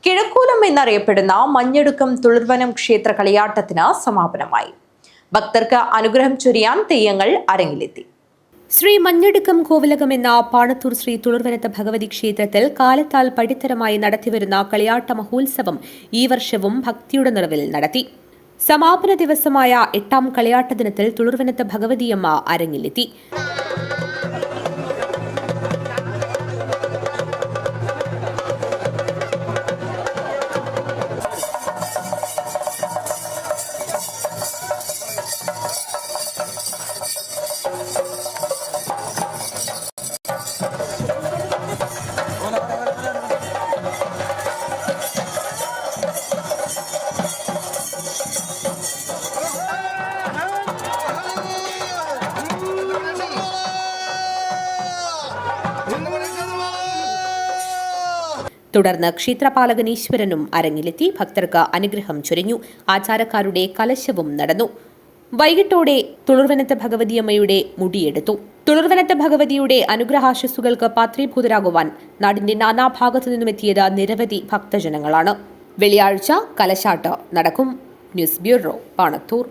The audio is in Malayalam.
കിഴക്കൂലം എന്നറിയപ്പെടുന്ന മഞ്ഞടുക്കം തുളിർവനം ക്ഷേത്ര കളിയാട്ടത്തിന് സമാപനമായി. ഭക്തർക്ക് അനുഗ്രഹം ചൊരിയാൻ തെയ്യങ്ങൾ അരങ്ങിലെത്തി. ശ്രീ മഞ്ഞടുക്കം കോവിലകം എന്ന പാണത്തൂർ ശ്രീ തുളിർവനത്ത് ഭഗവതി ക്ഷേത്രത്തിൽ കാലത്താൽ പടിത്തരമായി നടത്തിവരുന്ന കളിയാട്ട മഹോത്സവം ഈ വർഷവും ഭക്തിയുടെ നിറവിൽ നടത്തി. സമാപന ദിവസമായ 8ാം കളിയാട്ട ദിനത്തിൽ തുളിർവനത്ത് ഭഗവതിയമ്മ അരങ്ങിലെത്തി. തുടർന്ന് ക്ഷേത്രപാലകൻ ഈശ്വരനും അരങ്ങിലെത്തി ഭക്തർക്ക് അനുഗ്രഹം ചൊരിഞ്ഞു. ആചാരക്കാരുടെ കലശവും നടന്നു. വൈകിട്ടോടെ തുളിർവനത്ത് ഭഗവതിയമ്മയുടെ മുടിയെടുത്തു. തുളിർവനത്ത് ഭഗവതിയുടെ അനുഗ്രഹാശസ്സുകൾക്ക് പാത്രീഭൂതരാകുവാൻ നാടിന്റെ നാനാഭാഗത്തു നിന്നുമെത്തിയത് നിരവധി ഭക്തജനങ്ങളാണ്. വെള്ളിയാഴ്ച കലശാട്ട് നടക്കും. News bureau, Panathur.